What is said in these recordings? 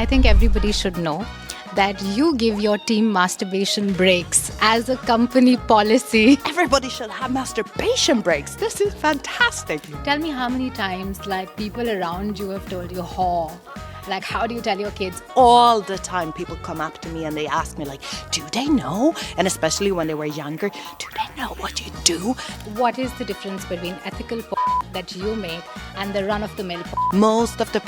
I think everybody should know that you give your team masturbation breaks as a company policy. Everybody should have masturbation breaks. This is fantastic. Tell me how many times people around you have told you, how do you tell your kids? All the time people come up to me and they ask me do they know? And especially when they were younger, do they know what you do? What is the difference between ethical that you make and the run-of-the-mill? Most of the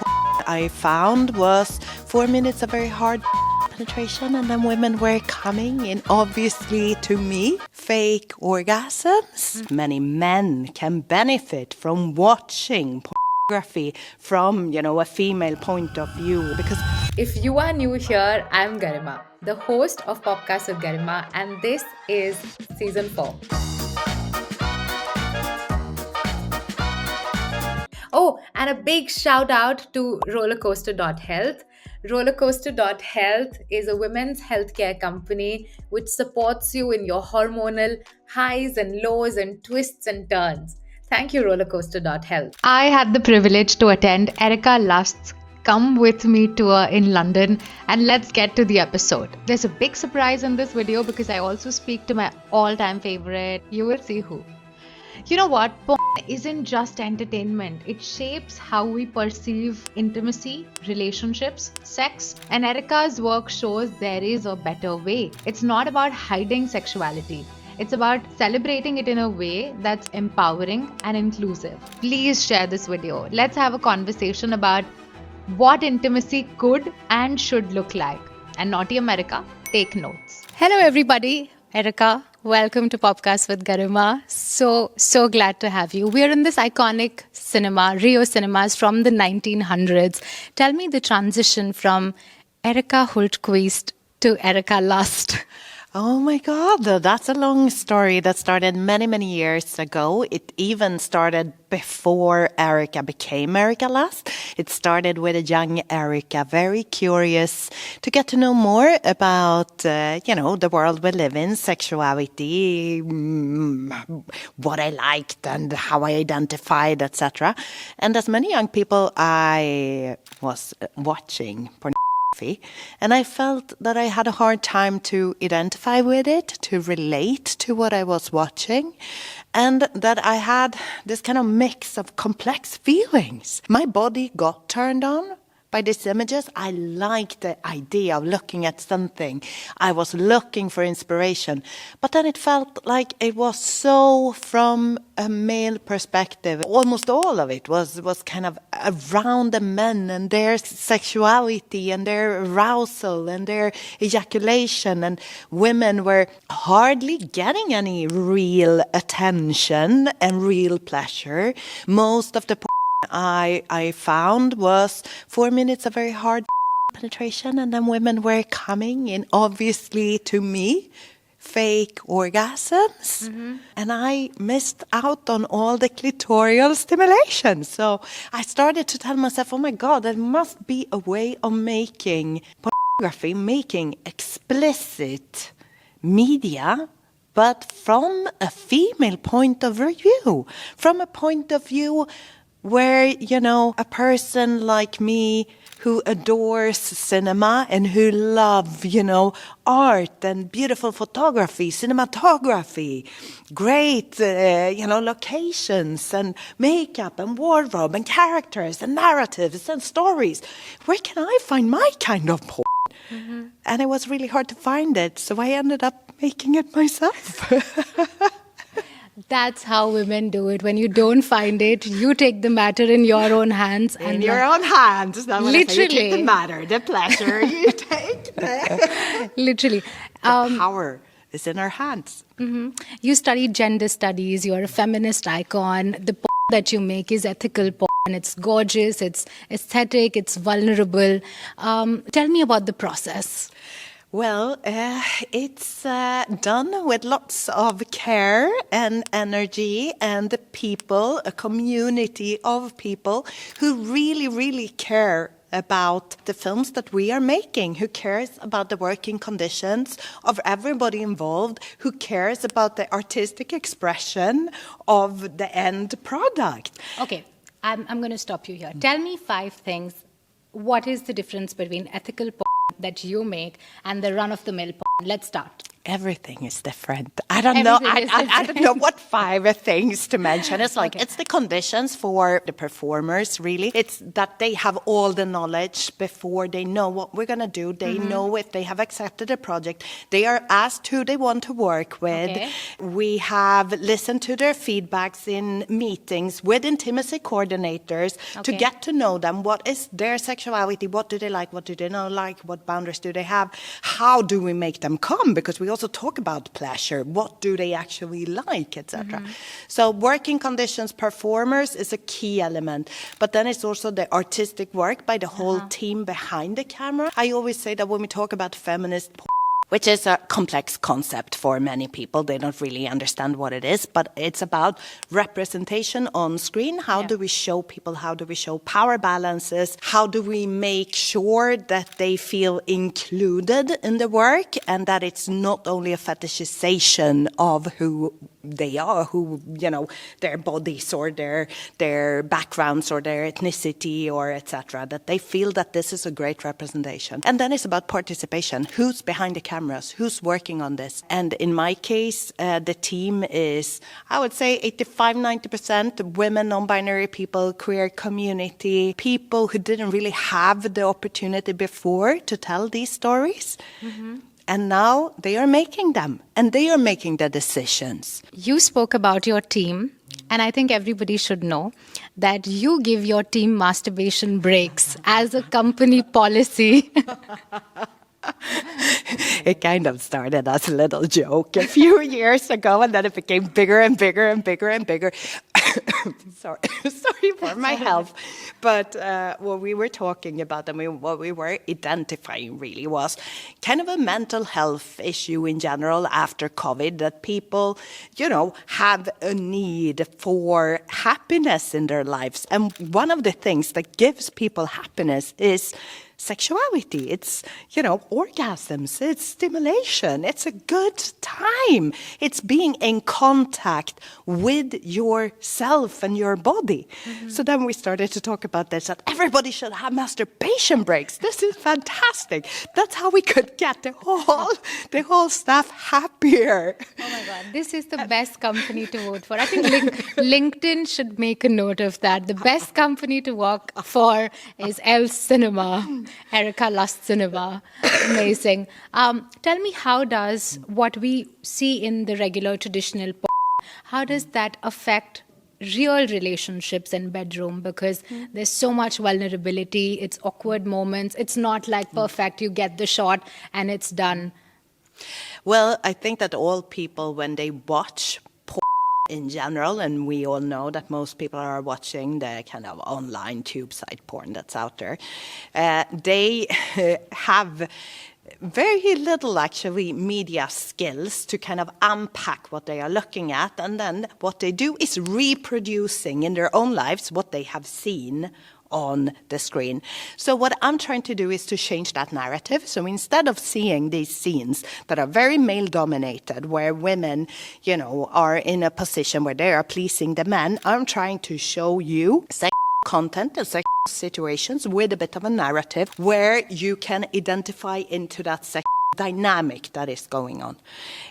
I found was 4 minutes of very hard penetration, and then women were coming in, obviously to me, fake orgasms. Many men can benefit from watching pornography from, a female point of view. Because if you are new here, I'm Garima, the host of Popkast with Garima, and this is season 4. Oh, and a big shout out to rollercoaster.health. Rollercoaster.health is a women's healthcare company which supports you in your hormonal highs and lows and twists and turns. Thank you, rollercoaster.health. I had the privilege to attend Erika Lust's Come With Me tour in London, and let's get to the episode. There's a big surprise in this video because I also speak to my all-time favorite. You will see who. You know what? Porn isn't just entertainment. It shapes how we perceive intimacy, relationships, sex. And Erika's work shows there is a better way. It's not about hiding sexuality. It's about celebrating it in a way that's empowering and inclusive. Please share this video. Let's have a conversation about what intimacy could and should look like. And naughty America, take notes. Hello everybody. Erika, welcome to Popkast with Garima. So glad to have you. We are in this iconic cinema, Rio Cinemas from the 1900s. Tell me the transition from Erika Hultquist to Erika Lust. oh my God, that's a long story that started many, many years ago. It even started before Erika became Erika Lust. It started with a young Erika, very curious to get to know more about, the world we live in, sexuality, what I liked and how I identified, etc. And as many young people, I was watching pornography. And I felt that I had a hard time to identify with it, to relate to what I was watching, and that I had this kind of mix of complex feelings. My body got turned on by these images. I liked the idea of looking at something. I was looking for inspiration. But then it felt like it was so from a male perspective. Almost all of it was kind of around the men and their sexuality and their arousal and their ejaculation. And women were hardly getting any real attention and real pleasure. Most of the I found was 4 minutes of very hard penetration, and then women were coming in, obviously to me, fake orgasms. And I missed out on all the clitoral stimulation. So I started to tell myself, oh my God, there must be a way of making pornography, making explicit media, but from a female point of view, from a point of view where, a person like me who adores cinema and who love, art and beautiful photography, cinematography, great, locations and makeup and wardrobe and characters and narratives and stories. Where can I find my kind of porn? And it was really hard to find it, so I ended up making it myself. That's how women do it. When you don't find it, you take the matter in your own hands. In your own hands. Now literally. You take the matter, the pleasure, you take the... Literally. The power is in our hands. You studied gender studies. You're a feminist icon. The porn that you make is ethical porn. It's gorgeous. It's aesthetic. It's vulnerable. Tell me about the process. Well, it's done with lots of care and energy and people, a community of people who really, really care about the films that we are making, who cares about the working conditions of everybody involved, who cares about the artistic expression of the end product. Okay, I'm going to stop you here. Tell me 5 things what is the difference between ethical porn that you make and the run-of-the-mill porn? Let's start. Everything is different. I don't know. I don't know what 5 things to mention. It's like, it's the conditions for the performers, really. It's that they have all the knowledge before they know what we're going to do. They know if they have accepted a project. They are asked who they want to work with. Okay. We have listened to their feedbacks in meetings with intimacy coordinators to get to know them. What is their sexuality? What do they like? What do they not like? What boundaries do they have? How do we make them come? Because we also talk about pleasure. What do they actually like, etc. So working conditions, performers is a key element. But then it's also the artistic work by the whole team behind the camera. I always say that when we talk about feminist porn, which is a complex concept for many people. They don't really understand what it is, but it's about representation on screen. How do we show people? How do we show power balances? How do we make sure that they feel included in the work and that it's not only a fetishization of who they are, who, you know, their bodies or their backgrounds or their ethnicity or etc. That they feel that this is a great representation. And then it's about participation. Who's behind the cameras? Who's working on this? And in my case, the team is, I would say, 85-90% women, non-binary people, queer community, people who didn't really have the opportunity before to tell these stories. And now they are making them, and they are making the decisions. You spoke about your team, and I think everybody should know that you give your team masturbation breaks as a company policy. It kind of started as a little joke a few years ago, and then it became bigger and bigger and bigger and bigger. Sorry for my health. But what we were talking about and what we were identifying really was kind of a mental health issue in general after COVID, that people, you know, have a need for happiness in their lives. And one of the things that gives people happiness is sexuality. It's, you know, orgasms, it's stimulation, it's a good time. It's being in contact with yourself and your body. So then we started to talk about this, that everybody should have masturbation breaks. This is fantastic. That's how we could get the whole staff happier. Oh my God, this is the best company to vote for. I think LinkedIn should make a note of that. The best company to work for is Elle Cinema. Erika Lust Seema. Amazing. Tell me, how does what we see in the regular traditional porn, how does that affect real relationships in bedroom? Because there's so much vulnerability, it's awkward moments, it's not like perfect, you get the shot and it's done. Well, I think that all people, when they watch porn in general, and we all know that most people are watching the kind of online tube site porn that's out there, they have very little actually media skills to kind of unpack what they are looking at, and then what they do is reproducing in their own lives what they have seen on the screen. So what I'm trying to do is to change that narrative. So instead of seeing these scenes that are very male-dominated, where women, you know, are in a position where they are pleasing the men, I'm trying to show you sexual content and sexual situations with a bit of a narrative where you can identify into that sexual dynamic that is going on.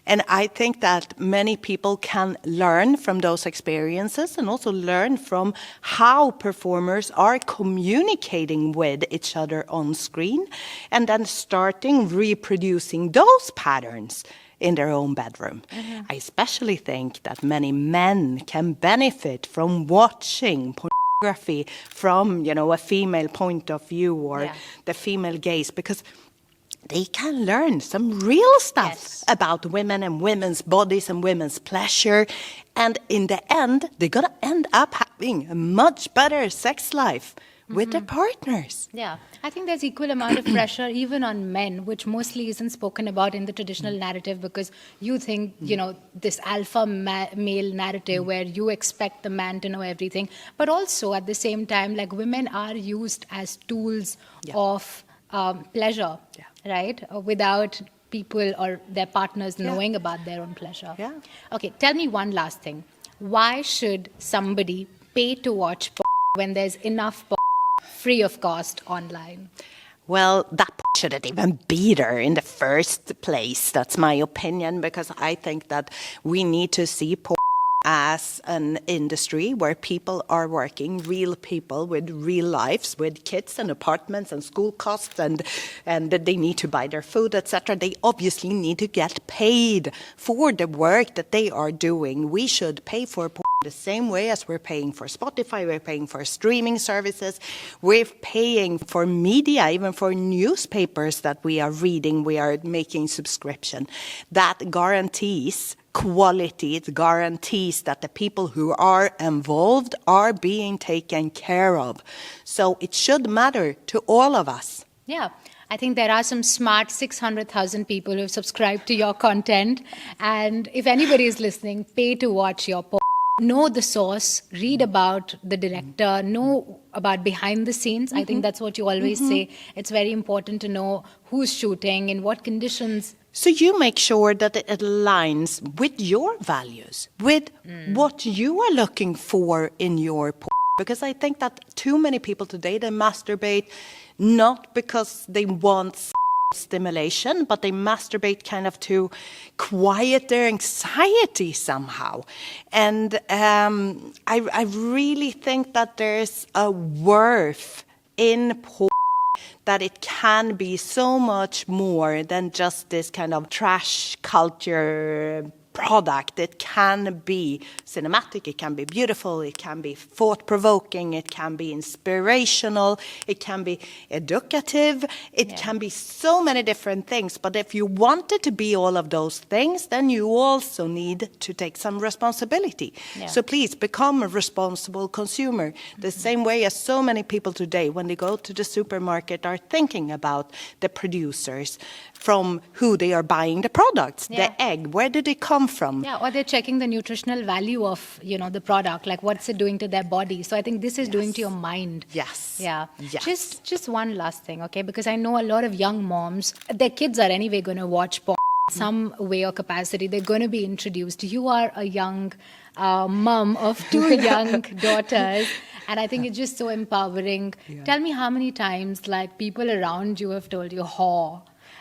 And I think that many people can learn from those experiences and also learn from how performers are communicating with each other on screen, and then starting reproducing those patterns in their own bedroom. I especially think that many men can benefit from watching pornography from, you know, a female point of view or the female gaze, because they can learn some real stuff about women and women's bodies and women's pleasure. And in the end, they're going to end up having a much better sex life with their partners. Yeah, I think there's equal amount of pressure even on men, which mostly isn't spoken about in the traditional narrative, because you think, you know, this alpha male narrative where you expect the man to know everything. But also at the same time, like, women are used as tools of pleasure, right? Without people or their partners knowing about their own pleasure. Yeah. Okay, tell me one last thing. Why should somebody pay to watch porn when there's enough porn free of cost online? Well, that shouldn't even be there in the first place. That's my opinion, because I think that we need to see porn as an industry where people are working, real people with real lives, with kids and apartments and school costs, and that they need to buy their food, etc. They obviously need to get paid for the work that they are doing. We should pay for porn the same way as we're paying for Spotify, we're paying for streaming services, we're paying for media, even for newspapers that we are reading, we are making subscription. That guarantees quality, it guarantees that the people who are involved are being taken care of. So it should matter to all of us. Yeah. I think there are some smart 600,000 people who have subscribed to your content. And if anybody is listening, pay to watch your porn. Know the source, read about the director, know about behind the scenes. I think that's what you always say. It's very important to know who's shooting, in what conditions. So you make sure that it aligns with your values, with what you are looking for in your porn. Because I think that too many people today, they masturbate not because they want stimulation, but they masturbate kind of to quiet their anxiety somehow. And I really think that there's a worth in porn, that it can be so much more than just this kind of trash culture product. It can be cinematic, it can be beautiful, it can be thought-provoking, it can be inspirational, it can be educative, it can be so many different things. But if you want it to be all of those things, then you also need to take some responsibility. So please become a responsible consumer. The same way as so many people today, when they go to the supermarket, are thinking about the producers, from who they are buying the products, the egg, where did it come from? Yeah, or they're checking the nutritional value of, the product, like what's it doing to their body. So I think this is doing to your mind. Yes. Yeah. Yes. Just one last thing, okay? Because I know a lot of young moms, their kids are anyway going to watch porn some way or capacity. They're going to be introduced. You are a young mom of two young daughters. And I think it's just so empowering. Tell me how many times, like, people around you have told you,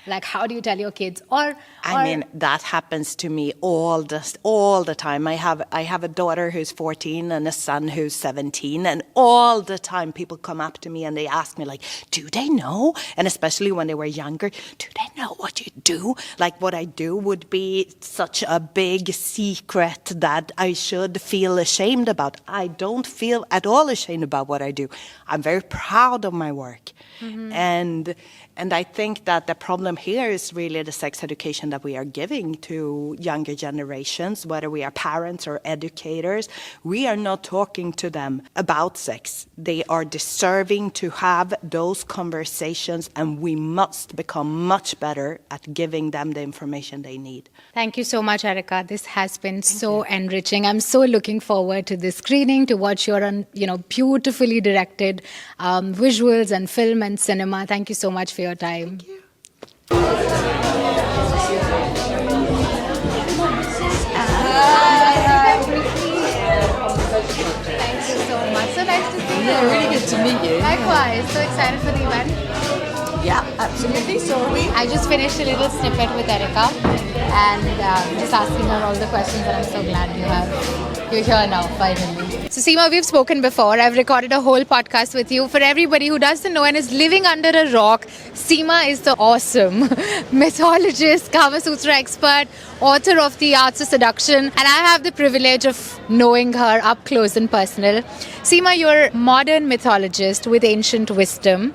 like, how do you tell your kids? I mean, that happens to me all the time. I have a daughter who's 14 and a son who's 17, and all the time people come up to me and they ask me, like, do they know? And especially when they were younger, do they know what you do? Like, what I do would be such a big secret that I should feel ashamed about. I don't feel at all ashamed about what I do. I'm very proud of my work. And I think that the problem here is really the sex education that we are giving to younger generations, whether we are parents or educators. We are not talking to them about sex. They are deserving to have those conversations, and we must become much better at giving them the information they need. Thank you so much, Erika. This has been so enriching. I'm so looking forward to this screening, to watch your beautifully directed visuals and film and cinema. Thank you so much for your time. Thank you. Thank you so much. So nice to see you. Yeah, really good to meet you. Likewise. So excited for the event. Yeah, absolutely. So are we. I just finished a little snippet with Erika and just asking her all the questions, and I'm so glad you're here now, finally. So Seema, we've spoken before. I've recorded a whole podcast with you. For everybody who doesn't know and is living under a rock, Seema is the awesome mythologist, Kamasutra expert, author of The Arts of Seduction, and I have the privilege of knowing her up close and personal. Seema, you're a modern mythologist with ancient wisdom.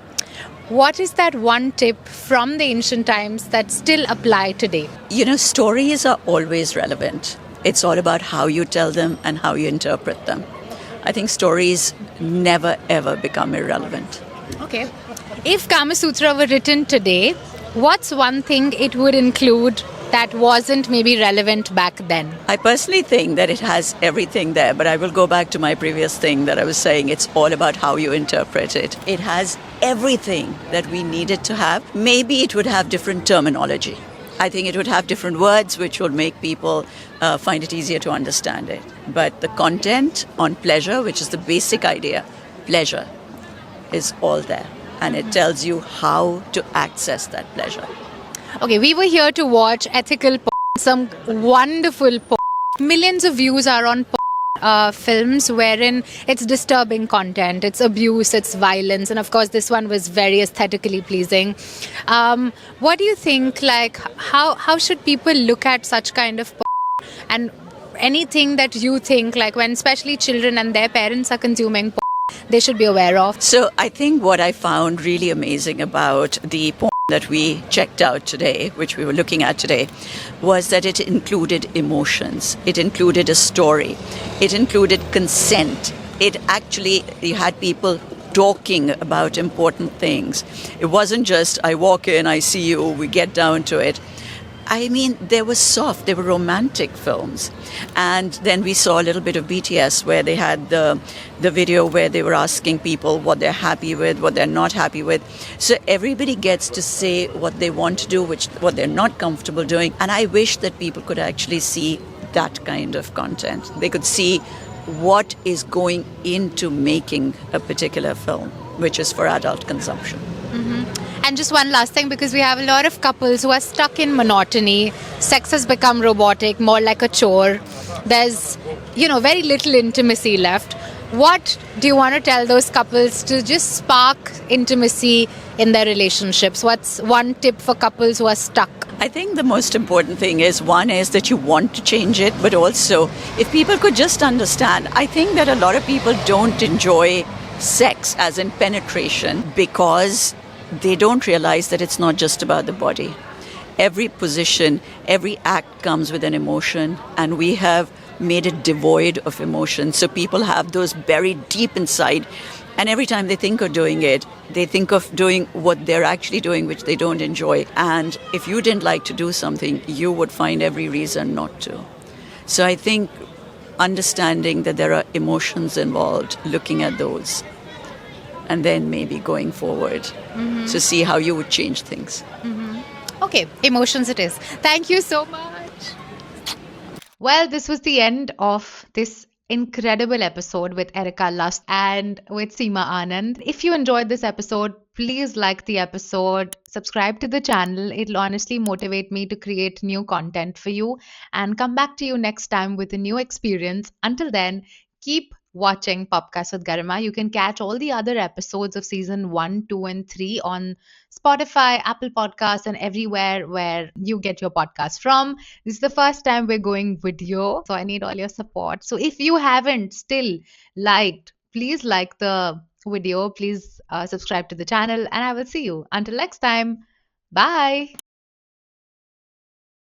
What is that one tip from the ancient times that still apply today? Stories are always relevant. It's all about how you tell them and how you interpret them. I think stories never ever become irrelevant. Okay. If Kamasutra were written today, what's one thing it would include that wasn't maybe relevant back then? I personally think that it has everything there, but I will go back to my previous thing that I was saying. It's all about how you interpret it. It has everything that we needed to have. Maybe it would have different terminology. I think it would have different words which would make people find it easier to understand it. But the content on pleasure, which is the basic idea, pleasure, is all there. And it tells you how to access that pleasure. Okay, we were here to watch ethical porn, some wonderful porn. Millions of views are on porn. Films wherein it's disturbing content, it's abuse, it's violence, and of course this one was very aesthetically pleasing. What do you think, like how should people look at such kind of porn, and anything that you think, like when especially children and their parents are consuming porn, they should be aware of? So I think what I found really amazing about the porn that we checked out today, which we were looking at today, was that it included emotions. It included a story. It included consent. You had people talking about important things. It wasn't just, I walk in, I see you, we get down to it. I mean, they were romantic films. And then we saw a little bit of BTS where they had the video where they were asking people what they're happy with, what they're not happy with. So everybody gets to say what they want to do, what they're not comfortable doing. And I wish that people could actually see that kind of content. They could see what is going into making a particular film, which is for adult consumption. And just one last thing, because we have a lot of couples who are stuck in monotony. Sex has become robotic, more like a chore. There's, very little intimacy left. What do you want to tell those couples to just spark intimacy in their relationships? What's one tip for couples who are stuck? I think the most important thing is, one is that you want to change it, but also if people could just understand, I think that a lot of people don't enjoy sex as in penetration because they don't realize that it's not just about the body. Every position, every act comes with an emotion, and we have made it devoid of emotion. So people have those buried deep inside, and every time they think of doing it, they think of doing what they're actually doing, which they don't enjoy. And if you didn't like to do something, you would find every reason not to. So I think understanding that there are emotions involved, looking at those, and then maybe going forward to see how you would change things. Okay, emotions it is. Thank you so much. Well, this was the end of this incredible episode with Erika Lust and with Seema Anand. If you enjoyed this episode, please like the episode, subscribe to the channel. It'll honestly motivate me to create new content for you and come back to you next time with a new experience. Until then, keep watching Popkast with Garima. You can catch all the other episodes of season 1, 2, and 3 on Spotify, Apple Podcasts, and everywhere where you get your podcast from. This is the first time we're going video, so I need all your support. So if you haven't still liked, please like the video, please subscribe to the channel, and I will see you. Until next time, bye.